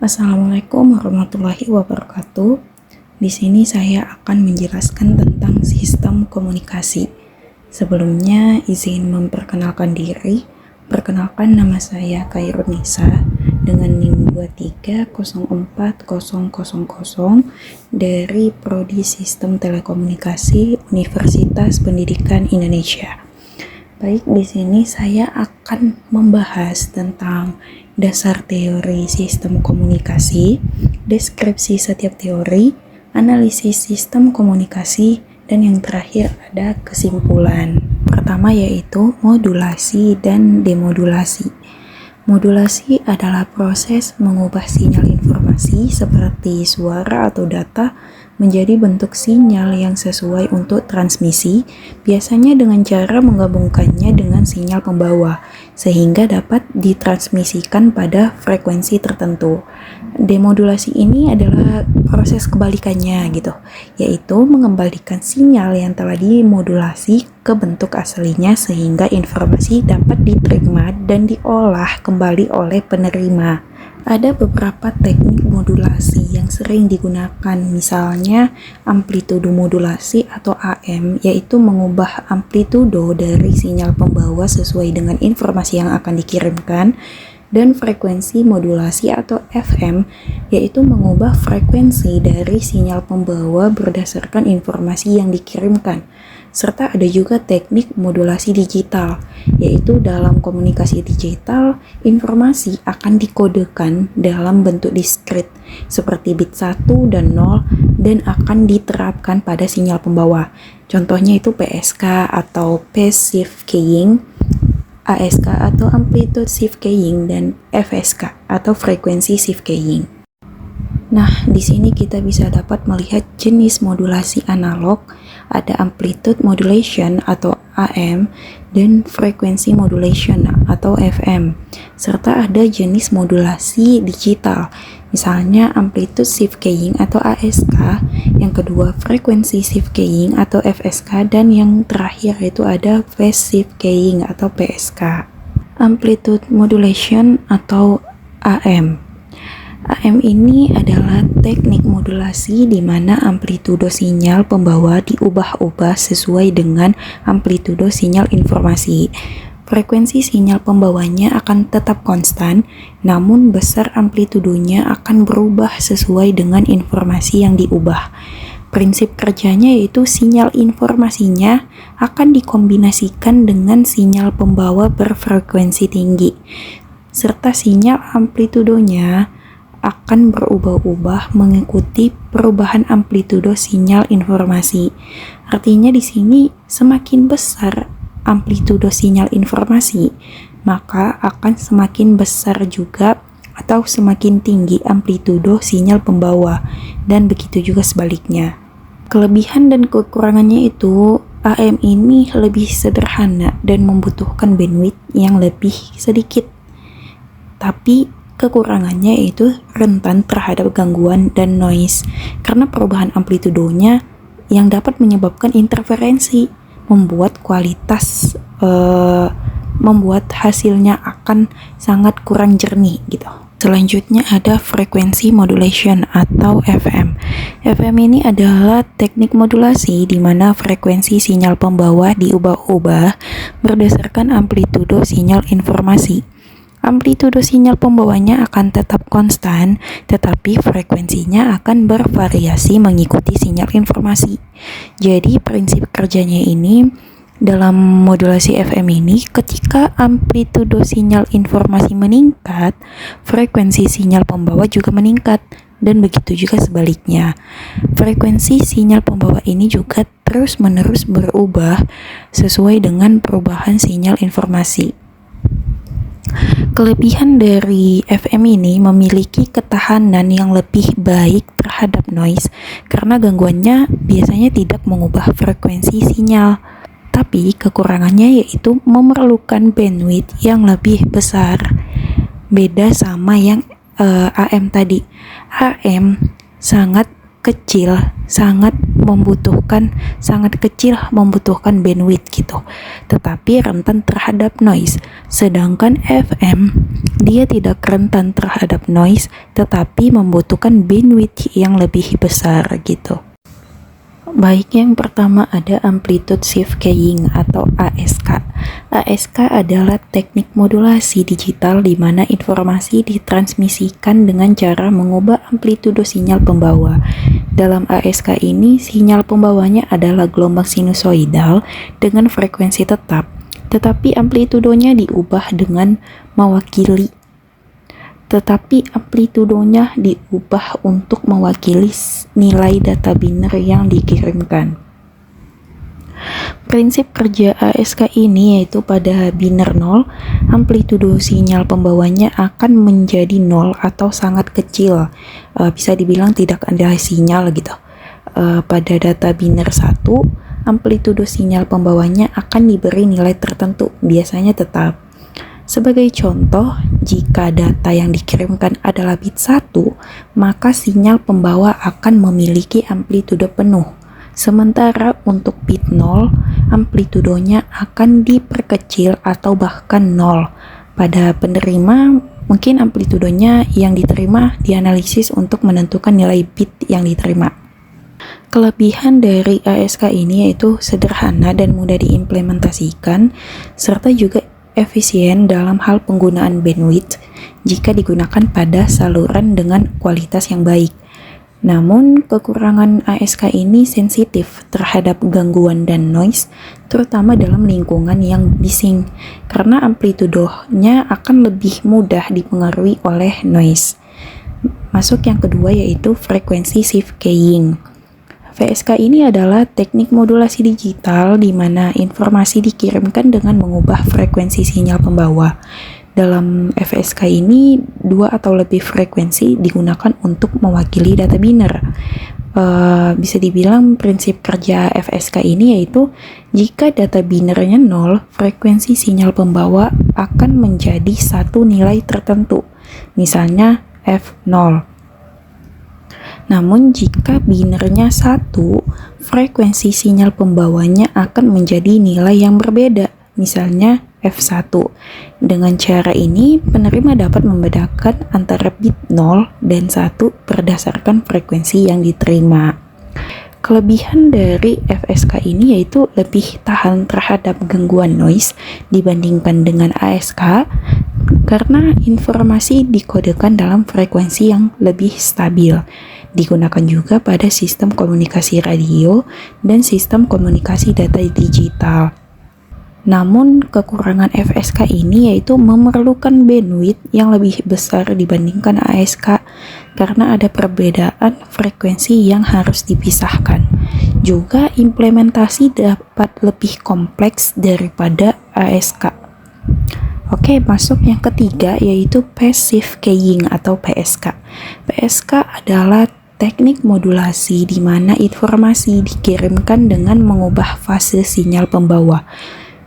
Assalamualaikum warahmatullahi wabarakatuh. Di sini saya akan menjelaskan tentang sistem komunikasi. Sebelumnya izin memperkenalkan diri. Perkenalkan, nama saya Khairunisa dengan NIM 2304000 dari Prodi Sistem Telekomunikasi Universitas Pendidikan Indonesia. Baik, di sini saya akan membahas tentang dasar teori sistem komunikasi, deskripsi setiap teori, analisis sistem komunikasi, dan yang terakhir ada kesimpulan. Pertama yaitu modulasi dan demodulasi. Modulasi adalah proses mengubah sinyal informasi seperti suara atau data menjadi bentuk sinyal yang sesuai untuk transmisi, biasanya dengan cara menggabungkannya dengan sinyal pembawa, sehingga dapat ditransmisikan pada frekuensi tertentu. Demodulasi ini adalah proses kebalikannya gitu, yaitu mengembalikan sinyal yang telah dimodulasi ke bentuk aslinya sehingga informasi dapat diterima dan diolah kembali oleh penerima. Ada beberapa teknik modulasi yang sering digunakan, misalnya amplitudo modulasi atau AM, yaitu mengubah amplitudo dari sinyal pembawa sesuai dengan informasi yang akan dikirimkan, dan frekuensi modulasi atau FM, yaitu mengubah frekuensi dari sinyal pembawa berdasarkan informasi yang dikirimkan. Serta ada juga teknik modulasi digital, yaitu dalam komunikasi digital, informasi akan dikodekan dalam bentuk diskrit, seperti bit 1 dan 0, dan akan diterapkan pada sinyal pembawa. Contohnya itu PSK atau Passive Keying, ASK atau Amplitude Shift Keying, dan FSK atau Frequency Shift Keying. Nah, di sini kita bisa dapat melihat jenis modulasi analog, ada amplitude modulation atau AM, dan frequency modulation atau FM, serta ada jenis modulasi digital, misalnya amplitude shift keying atau ASK, yang kedua frequency shift keying atau FSK, dan yang terakhir itu ada phase shift keying atau PSK. Amplitude modulation atau AM. AM ini adalah teknik modulasi di mana amplitudo sinyal pembawa diubah-ubah sesuai dengan amplitudo sinyal informasi. Frekuensi sinyal pembawanya akan tetap konstan, namun besar amplitudonya akan berubah sesuai dengan informasi yang diubah. Prinsip kerjanya yaitu sinyal informasinya akan dikombinasikan dengan sinyal pembawa berfrekuensi tinggi, serta sinyal amplitudonya akan berubah-ubah mengikuti perubahan amplitudo sinyal informasi. Artinya di sini semakin besar amplitudo sinyal informasi, maka akan semakin besar juga atau semakin tinggi amplitudo sinyal pembawa, dan begitu juga sebaliknya. Kelebihan dan kekurangannya itu, AM ini lebih sederhana dan membutuhkan bandwidth yang lebih sedikit. Tapi kekurangannya yaitu rentan terhadap gangguan dan noise karena perubahan amplitudonya yang dapat menyebabkan interferensi, membuat hasilnya akan sangat kurang jernih gitu. Selanjutnya ada frequency modulation atau FM. FM ini adalah teknik modulasi di mana frekuensi sinyal pembawa diubah-ubah berdasarkan amplitudo sinyal informasi. Amplitudo sinyal pembawanya akan tetap konstan, tetapi frekuensinya akan bervariasi mengikuti sinyal informasi. Jadi prinsip kerjanya ini dalam modulasi FM ini, ketika amplitudo sinyal informasi meningkat, frekuensi sinyal pembawa juga meningkat, dan begitu juga sebaliknya. Frekuensi sinyal pembawa ini juga terus-menerus berubah sesuai dengan perubahan sinyal informasi. Kelebihan dari FM ini memiliki ketahanan yang lebih baik terhadap noise karena gangguannya biasanya tidak mengubah frekuensi sinyal. Tapi kekurangannya yaitu memerlukan bandwidth yang lebih besar. Beda sama yang AM tadi. AM sangat sangat kecil membutuhkan bandwidth gitu, tetapi rentan terhadap noise. Sedangkan FM dia tidak rentan terhadap noise, tetapi membutuhkan bandwidth yang lebih besar gitu. Baik, yang pertama ada amplitude shift keying atau ASK. ASK adalah teknik modulasi digital di mana informasi ditransmisikan dengan cara mengubah amplitudo sinyal pembawa. Dalam ASK ini, sinyal pembawanya adalah gelombang sinusoidal dengan frekuensi tetap, tetapi amplitudonya diubah untuk mewakili nilai data biner yang dikirimkan. Prinsip kerja ASK ini yaitu pada biner 0, amplitudo sinyal pembawanya akan menjadi 0 atau sangat kecil, bisa dibilang tidak ada sinyal gitu. Pada data biner 1, amplitudo sinyal pembawanya akan diberi nilai tertentu, biasanya tetap. Sebagai contoh, jika data yang dikirimkan adalah bit 1, maka sinyal pembawa akan memiliki amplitudo penuh. Sementara untuk bit 0, amplitudonya akan diperkecil atau bahkan 0. Pada penerima, mungkin amplitudonya yang diterima dianalisis untuk menentukan nilai bit yang diterima. Kelebihan dari ASK ini yaitu sederhana dan mudah diimplementasikan, serta juga efisien dalam hal penggunaan bandwidth jika digunakan pada saluran dengan kualitas yang baik. Namun, kekurangan ASK ini sensitif terhadap gangguan dan noise, terutama dalam lingkungan yang bising, karena amplitudonya akan lebih mudah dipengaruhi oleh noise. Masuk yang kedua yaitu frekuensi shift keying. VSK ini adalah teknik modulasi digital di mana informasi dikirimkan dengan mengubah frekuensi sinyal pembawa. Dalam FSK ini, 2 atau lebih frekuensi digunakan untuk mewakili data biner. Bisa dibilang prinsip kerja FSK ini yaitu jika data binernya 0, frekuensi sinyal pembawa akan menjadi satu nilai tertentu, misalnya F0. Namun jika binernya 1, frekuensi sinyal pembawanya akan menjadi nilai yang berbeda, misalnya F1. Dengan cara ini, penerima dapat membedakan antara bit 0 dan 1 berdasarkan frekuensi yang diterima. Kelebihan dari FSK ini yaitu lebih tahan terhadap gangguan noise dibandingkan dengan ASK, karena informasi dikodekan dalam frekuensi yang lebih stabil. Digunakan juga pada sistem komunikasi radio dan sistem komunikasi data digital. Namun, kekurangan FSK ini yaitu memerlukan bandwidth yang lebih besar dibandingkan ASK karena ada perbedaan frekuensi yang harus dipisahkan. Juga implementasi dapat lebih kompleks daripada ASK. Oke, masuk yang ketiga yaitu passive keying atau PSK. PSK adalah teknik modulasi di mana informasi dikirimkan dengan mengubah fase sinyal pembawa.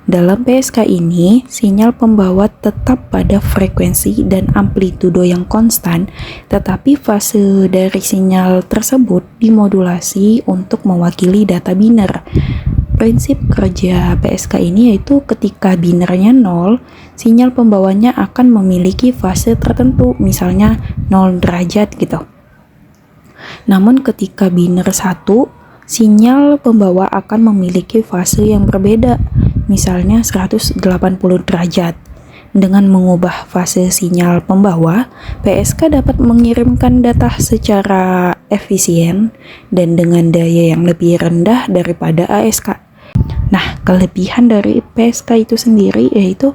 Dalam PSK ini, sinyal pembawa tetap pada frekuensi dan amplitudo yang konstan, tetapi fase dari sinyal tersebut dimodulasi untuk mewakili data biner. Prinsip kerja PSK ini yaitu ketika binernya 0, sinyal pembawanya akan memiliki fase tertentu, misalnya 0 derajat gitu. Namun ketika biner 1, sinyal pembawa akan memiliki fase yang berbeda, misalnya 180 derajat. Dengan mengubah fase sinyal pembawa, PSK dapat mengirimkan data secara efisien dan dengan daya yang lebih rendah daripada ASK. Nah, kelebihan dari PSK itu sendiri yaitu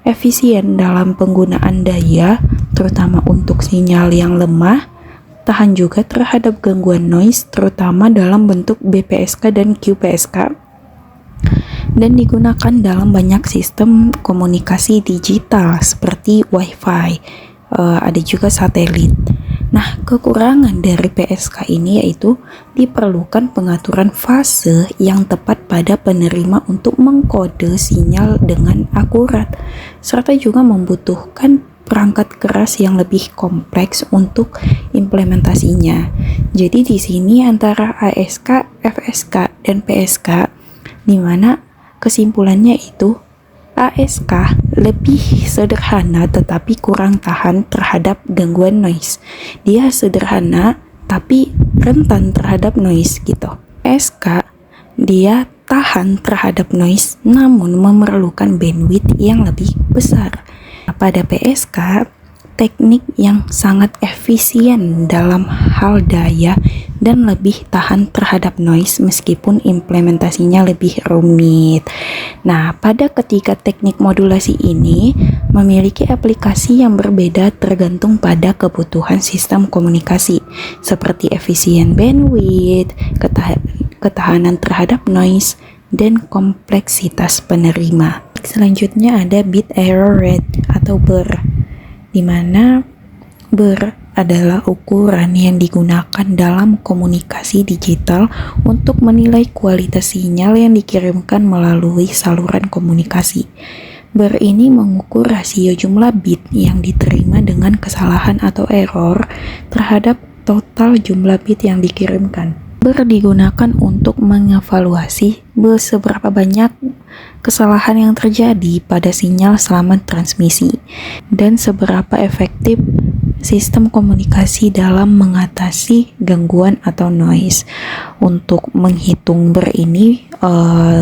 efisien dalam penggunaan daya, terutama untuk sinyal yang lemah, tahan juga terhadap gangguan noise, terutama dalam bentuk BPSK dan QPSK, dan digunakan dalam banyak sistem komunikasi digital seperti Wi-Fi, ada juga satelit. Nah, kekurangan dari PSK ini yaitu diperlukan pengaturan fase yang tepat pada penerima untuk mengkode sinyal dengan akurat, serta juga membutuhkan perangkat keras yang lebih kompleks untuk implementasinya. Jadi di sini antara ASK, FSK, dan PSK, di mana kesimpulannya itu ASK lebih sederhana tetapi kurang tahan terhadap gangguan noise. Dia sederhana tapi rentan terhadap noise gitu. PSK dia tahan terhadap noise namun memerlukan bandwidth yang lebih besar. Pada PSK, teknik yang sangat efisien dalam hal daya dan lebih tahan terhadap noise meskipun implementasinya lebih rumit. Nah, pada ketiga teknik modulasi ini memiliki aplikasi yang berbeda tergantung pada kebutuhan sistem komunikasi seperti efisien bandwidth, ketahanan terhadap noise, dan kompleksitas penerima. Selanjutnya ada bit error rate atau BER, di mana BER adalah ukuran yang digunakan dalam komunikasi digital untuk menilai kualitas sinyal yang dikirimkan melalui saluran komunikasi. BER ini mengukur rasio jumlah bit yang diterima dengan kesalahan atau error terhadap total jumlah bit yang dikirimkan. BER digunakan untuk mengevaluasi seberapa banyak kesalahan yang terjadi pada sinyal selama transmisi dan seberapa efektif sistem komunikasi dalam mengatasi gangguan atau noise. Untuk menghitung BER ini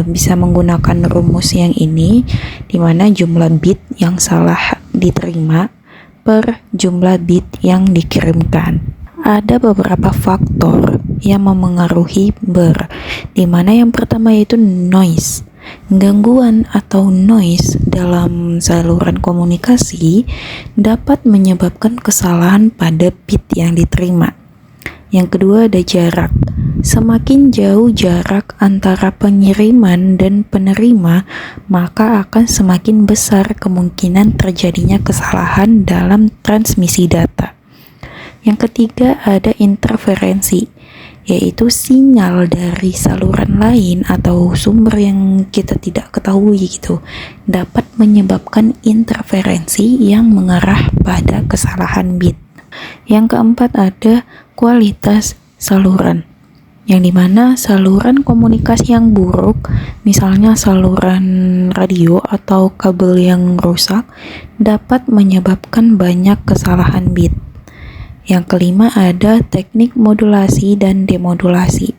bisa menggunakan rumus yang ini, di mana jumlah bit yang salah diterima per jumlah bit yang dikirimkan. Ada beberapa faktor yang memengaruhi BER, di mana yang pertama yaitu noise. Gangguan atau noise dalam saluran komunikasi dapat menyebabkan kesalahan pada bit yang diterima. Yang kedua ada jarak. Semakin jauh jarak antara pengiriman dan penerima, maka akan semakin besar kemungkinan terjadinya kesalahan dalam transmisi data. Yang ketiga ada interferensi, yaitu sinyal dari saluran lain atau sumber yang kita tidak ketahui gitu dapat menyebabkan interferensi yang mengarah pada kesalahan bit. Yang keempat ada kualitas saluran, yang dimana saluran komunikasi yang buruk, misalnya saluran radio atau kabel yang rusak, dapat menyebabkan banyak kesalahan bit. Yang kelima ada teknik modulasi dan demodulasi,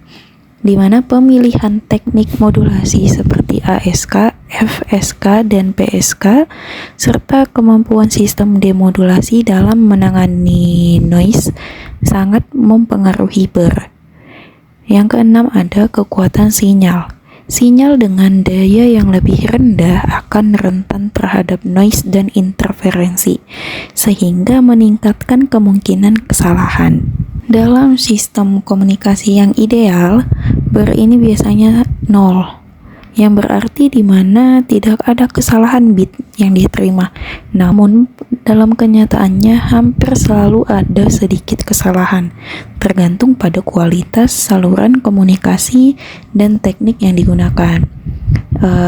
di mana pemilihan teknik modulasi seperti ASK, FSK, dan PSK, serta kemampuan sistem demodulasi dalam menangani noise sangat mempengaruhi BER. Yang keenam ada kekuatan sinyal. Sinyal dengan daya yang lebih rendah akan rentan terhadap noise dan interferensi, sehingga meningkatkan kemungkinan kesalahan. Dalam sistem komunikasi yang ideal, BER ini biasanya 0, yang berarti di mana tidak ada kesalahan bit yang diterima. Namun, dalam kenyataannya hampir selalu ada sedikit kesalahan, tergantung pada kualitas saluran komunikasi dan teknik yang digunakan.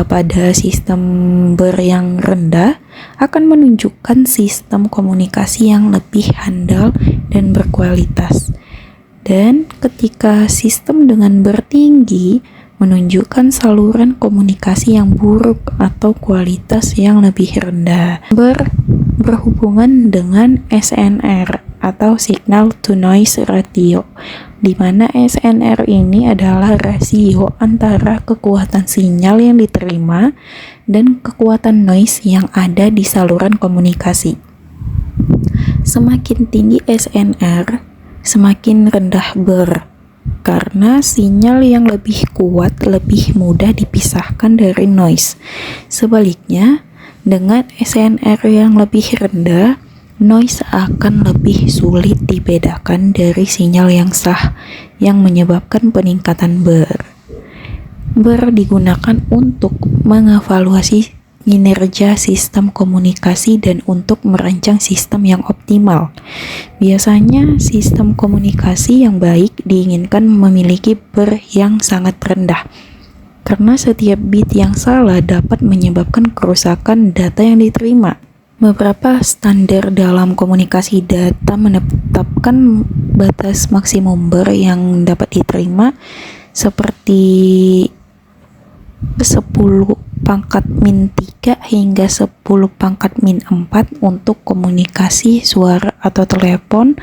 Pada sistem BER yang rendah akan menunjukkan sistem komunikasi yang lebih handal dan berkualitas. Dan ketika sistem dengan BER tinggi menunjukkan saluran komunikasi yang buruk atau kualitas yang lebih rendah. BER berhubungan dengan SNR atau signal to noise ratio, di mana SNR ini adalah rasio antara kekuatan sinyal yang diterima dan kekuatan noise yang ada di saluran komunikasi. Semakin tinggi SNR, semakin rendah BER, karena sinyal yang lebih kuat lebih mudah dipisahkan dari noise. Sebaliknya, dengan SNR yang lebih rendah, noise akan lebih sulit dibedakan dari sinyal yang sah, yang menyebabkan peningkatan BER. BER digunakan untuk mengevaluasi kinerja sistem komunikasi dan untuk merancang sistem yang optimal. Biasanya sistem komunikasi yang baik diinginkan memiliki BER yang sangat rendah, karena setiap bit yang salah dapat menyebabkan kerusakan data yang diterima. Beberapa standar dalam komunikasi data menetapkan batas maksimum ber yang dapat diterima seperti 10 pangkat min 3 hingga 10 pangkat min 4 untuk komunikasi suara atau telepon,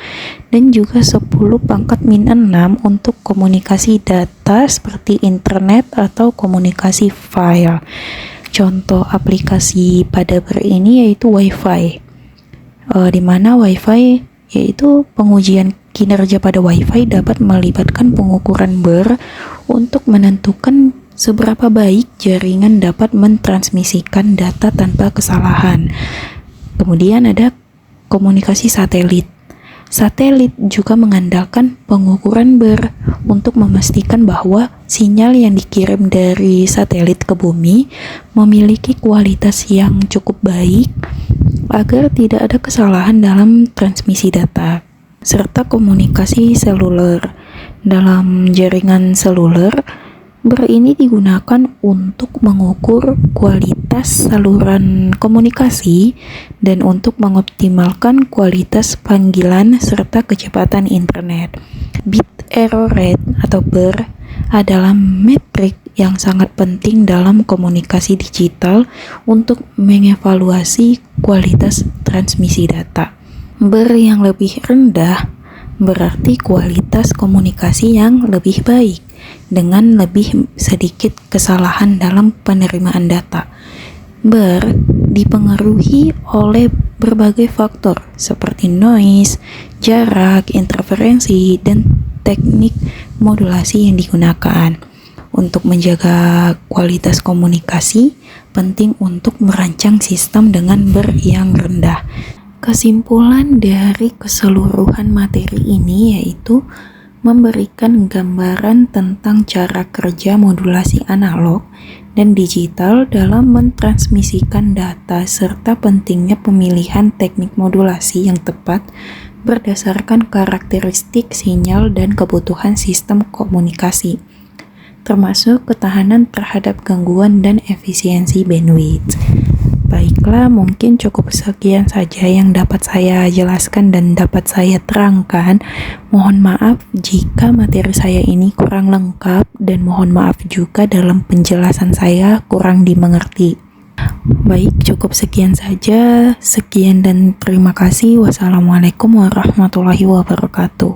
dan juga 10 pangkat min 6 untuk komunikasi data seperti internet atau komunikasi file. Contoh aplikasi pada ber ini yaitu WiFi, di mana WiFi yaitu pengujian kinerja pada WiFi dapat melibatkan pengukuran ber untuk menentukan seberapa baik jaringan dapat mentransmisikan data tanpa kesalahan. Kemudian ada komunikasi satelit. Satelit juga mengandalkan pengukuran ber untuk memastikan bahwa sinyal yang dikirim dari satelit ke bumi memiliki kualitas yang cukup baik agar tidak ada kesalahan dalam transmisi data. Serta komunikasi seluler. Dalam jaringan seluler, ber ini digunakan untuk mengukur kualitas saluran komunikasi dan untuk mengoptimalkan kualitas panggilan serta kecepatan internet. Bit error rate atau ber adalah metrik yang sangat penting dalam komunikasi digital untuk mengevaluasi kualitas transmisi data. Ber yang lebih rendah berarti kualitas komunikasi yang lebih baik dengan lebih sedikit kesalahan dalam penerimaan data. Ber dipengaruhi oleh berbagai faktor seperti noise, jarak, interferensi, dan teknik modulasi yang digunakan. Untuk menjaga kualitas komunikasi, penting untuk merancang sistem dengan ber yang rendah. Kesimpulan dari keseluruhan materi ini yaitu memberikan gambaran tentang cara kerja modulasi analog dan digital dalam mentransmisikan data serta pentingnya pemilihan teknik modulasi yang tepat berdasarkan karakteristik sinyal dan kebutuhan sistem komunikasi, termasuk ketahanan terhadap gangguan dan efisiensi bandwidth. Baiklah, mungkin cukup sekian saja yang dapat saya jelaskan dan dapat saya terangkan. Mohon maaf jika materi saya ini kurang lengkap dan mohon maaf juga dalam penjelasan saya kurang dimengerti. Baik, cukup sekian saja. Sekian dan terima kasih. Wassalamualaikum warahmatullahi wabarakatuh.